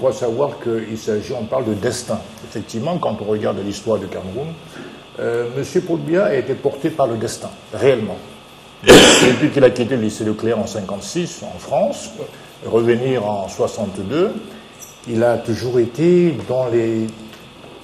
crois savoir qu'il s'agit, on parle de destin. Effectivement, quand on regarde l'histoire du Cameroun, M. Paul Biya a été porté par le destin, réellement. Depuis qu'il a quitté le lycée Leclerc en 1956, en France, revenir en 1962, il a toujours été dans les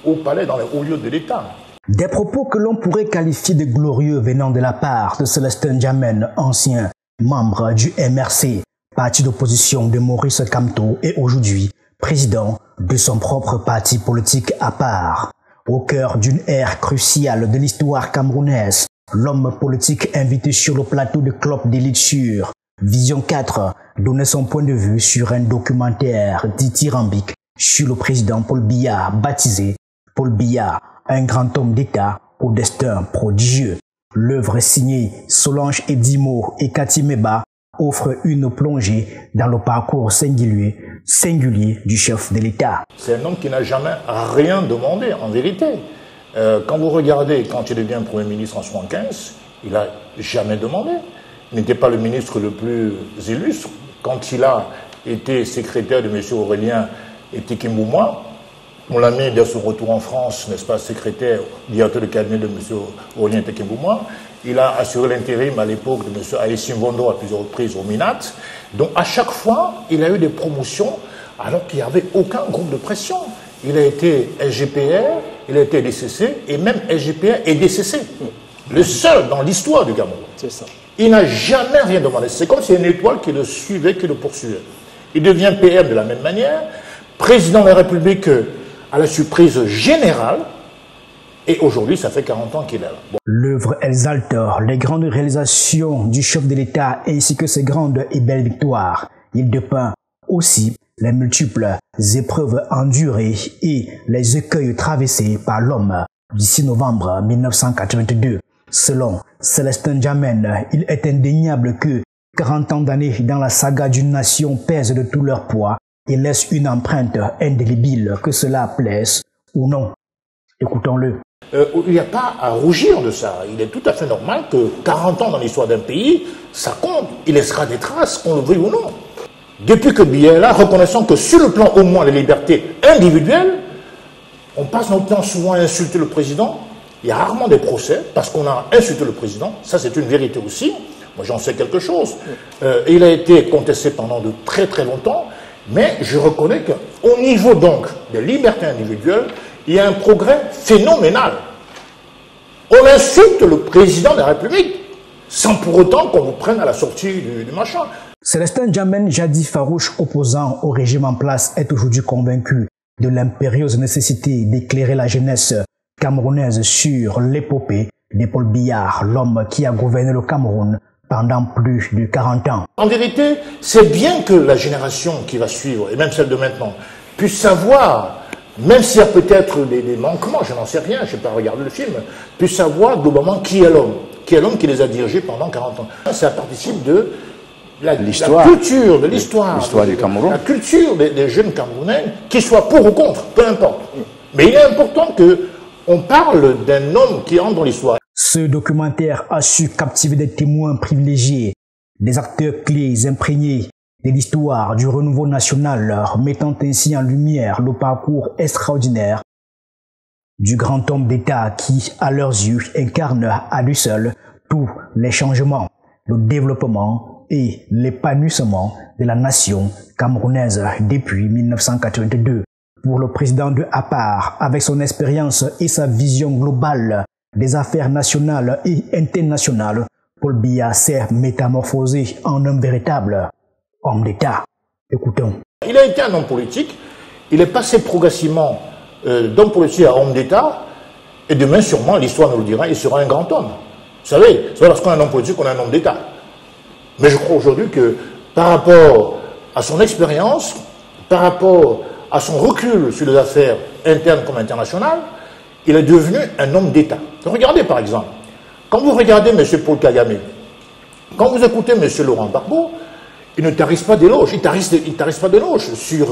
hauts palais, dans les hauts lieux de l'État. Des propos que l'on pourrait qualifier de glorieux venant de la part de Célestin Djamène, ancien membre du MRC, parti d'opposition de Maurice Kamto, et aujourd'hui président de son propre parti politique à part. Au cœur d'une ère cruciale de l'histoire camerounaise, l'homme politique invité sur le plateau de Club d'élite sur Vision 4 donnait son point de vue sur un documentaire dithyrambique sur le président Paul Biya, baptisé Paul Biya, un grand homme d'État au destin prodigieux. L'œuvre signée Solange Edimo et Cathy Meba offre une plongée dans le parcours singulier du chef de l'État. C'est un homme qui n'a jamais rien demandé, en vérité. Quand vous regardez, quand il devient Premier ministre en 1975, il n'a jamais demandé. Il n'était pas le ministre le plus illustre. Quand il a été secrétaire de M. Aurélien Etikimbouma, on l'a mis dès son retour en France, n'est-ce pas, secrétaire, directeur de cabinet de M. Aurélien Etikimbouma. Il a assuré l'intérim à l'époque de M. Aïssim Vondo à plusieurs reprises au MINAT. Donc à chaque fois, il a eu des promotions alors qu'il n'y avait aucun groupe de pression. Il a été SGPR, il a été DCC, et même SGPR et DCC. Le seul dans l'histoire du Cameroun. C'est ça. Il n'a jamais rien demandé. C'est comme si une étoile qui le suivait, qui le poursuivait. Il devient PM de la même manière, président de la République à la surprise générale, et aujourd'hui, ça fait 40 ans qu'il est là. Bon. L'œuvre exalte les grandes réalisations du chef de l'État ainsi que ses grandes et belles victoires. Il dépeint aussi les multiples épreuves endurées et les écueils traversés par l'homme d'ici novembre 1982. Selon Célestin Djamène, il est indéniable que 40 ans d'années dans la saga d'une nation pèsent de tout leur poids et laissent une empreinte indélébile, que cela plaise ou non. Écoutons-le. Il n'y a pas à rougir de ça. Il est tout à fait normal que 40 ans dans l'histoire d'un pays, ça compte. Il laissera des traces, qu'on le veuille ou non. Depuis que Biya est là, reconnaissant que sur le plan au moins des libertés individuelles, on passe notre temps souvent à insulter le président. Il y a rarement des procès parce qu'on a insulté le président. Ça, c'est une vérité aussi. Moi, j'en sais quelque chose. Il a été contesté pendant de très très longtemps. Mais je reconnais qu'au niveau donc des libertés individuelles, il y a un progrès phénoménal. On insulte le président de la République sans pour autant qu'on vous prenne à la sortie du machin. Célestin Djamène, jadis farouche opposant au régime en place, est aujourd'hui convaincu de l'impérieuse nécessité d'éclairer la jeunesse camerounaise sur l'épopée de Paul Biya, l'homme qui a gouverné le Cameroun pendant plus de 40 ans. En vérité, c'est bien que la génération qui va suivre, et même celle de maintenant, puisse savoir, même s'il y a peut-être des manquements, je n'en sais rien, je n'ai pas regardé le film, puisse savoir globalement qui est l'homme qui les a dirigés pendant 40 ans. Ça participe de la culture, de l'histoire du Cameroun. La culture des jeunes Camerounais, qu'ils soient pour ou contre, peu importe. Mais il est important qu'on parle d'un homme qui entre dans l'histoire. Ce documentaire a su captiver des témoins privilégiés, des acteurs clés imprégnés de l'histoire du renouveau national, mettant ainsi en lumière le parcours extraordinaire du grand homme d'État qui, à leurs yeux, incarne à lui seul tous les changements, le développement et l'épanouissement de la nation camerounaise depuis 1982. Pour le président de APAR, avec son expérience et sa vision globale des affaires nationales et internationales, Paul Biya s'est métamorphosé en un véritable homme d'État. Écoutons. Il a été un homme politique, il est passé progressivement d'homme politique à homme d'État, et demain sûrement, l'histoire nous le dira, il sera un grand homme. Vous savez, c'est pas parce qu'on est un homme politique qu'on est un homme d'État. Mais je crois aujourd'hui que par rapport à son expérience, par rapport à son recul sur les affaires internes comme internationales, il est devenu un homme d'État. Regardez par exemple, quand vous regardez M. Paul Kagame, quand vous écoutez M. Laurent Gbagbo, il ne tarisse pas d'éloges, il tarisse pas d'éloges sur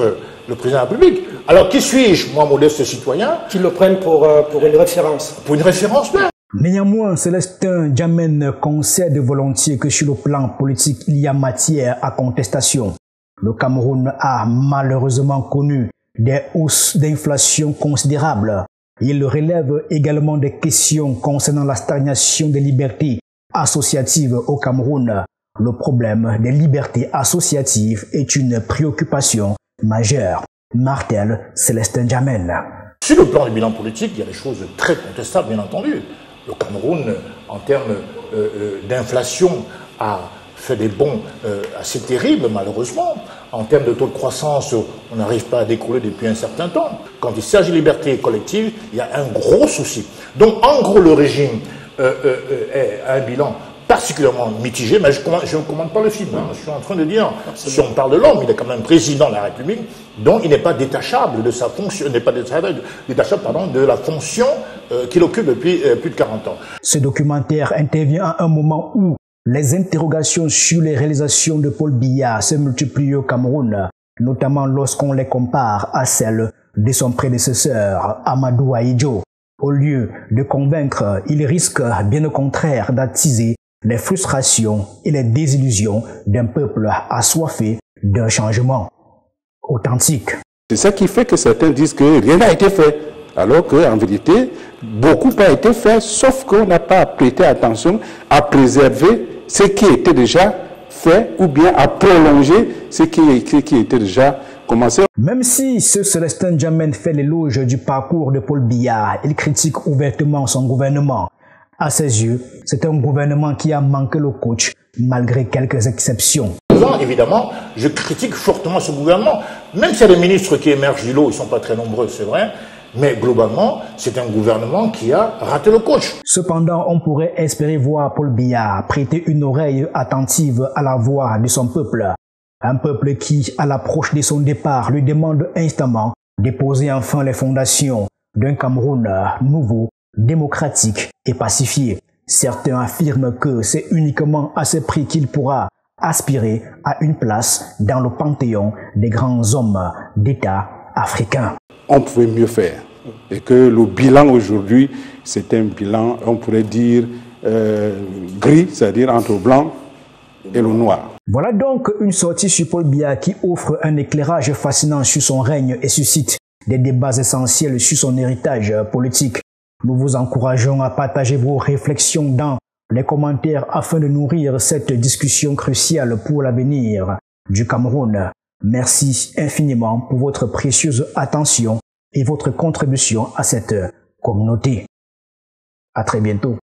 le président de la République. Alors qui suis-je, moi, modeste citoyen? Qu'ils le prennent pour une référence. Pour une référence même. Néanmoins, Célestin Djamène concède volontiers que sur le plan politique, il y a matière à contestation. Le Cameroun a malheureusement connu des hausses d'inflation considérables. Il relève également des questions concernant la stagnation des libertés associatives au Cameroun. Le problème des libertés associatives est une préoccupation majeure, martèle Célestin Djamène. Sur le plan du bilan politique, il y a des choses très contestables, bien entendu. Le Cameroun, en termes d'inflation, a fait des bonds assez terribles, malheureusement. En termes de taux de croissance, on n'arrive pas à décoller depuis un certain temps. Quand il s'agit de liberté collective, il y a un gros souci. Donc, en gros, le régime a un bilan particulièrement mitigé, mais je ne commande pas le film. Hein. Je suis en train de dire, si on parle de l'homme, il est quand même président de la République, donc il n'est pas détachable de sa fonction, n'est pas détachable de la fonction qu'il occupe depuis plus de 40 ans. Ce documentaire intervient à un moment où les interrogations sur les réalisations de Paul Biya se multiplient au Cameroun, notamment lorsqu'on les compare à celles de son prédécesseur, Amadou Ahidjo. Au lieu de convaincre, il risque bien au contraire d'attiser les frustrations et les désillusions d'un peuple assoiffé d'un changement authentique. C'est ça qui fait que certains disent que rien n'a été fait, alors qu'en vérité, beaucoup n'a été fait, sauf qu'on n'a pas prêté attention à préserver ce qui était déjà fait ou bien à prolonger ce qui était déjà commencé. Même si ce Célestin Djamène fait l'éloge du parcours de Paul Biya, il critique ouvertement son gouvernement. À ses yeux, c'est un gouvernement qui a manqué le coach, malgré quelques exceptions. Évidemment, je critique fortement ce gouvernement. Même s'il y a des ministres qui émergent du lot, ils ne sont pas très nombreux, c'est vrai. Mais globalement, c'est un gouvernement qui a raté le coach. Cependant, on pourrait espérer voir Paul Biya prêter une oreille attentive à la voix de son peuple. Un peuple qui, à l'approche de son départ, lui demande instamment de poser enfin les fondations d'un Cameroun nouveau, démocratique et pacifié. Certains affirment que c'est uniquement à ce prix qu'il pourra aspirer à une place dans le panthéon des grands hommes d'État africains. On pouvait mieux faire. Et que le bilan aujourd'hui, c'est un bilan, on pourrait dire, gris, c'est-à-dire entre le blanc et le noir. Voilà donc une sortie sur Paul Biya qui offre un éclairage fascinant sur son règne et suscite des débats essentiels sur son héritage politique. Nous vous encourageons à partager vos réflexions dans les commentaires afin de nourrir cette discussion cruciale pour l'avenir du Cameroun. Merci infiniment pour votre précieuse attention et votre contribution à cette communauté. À très bientôt.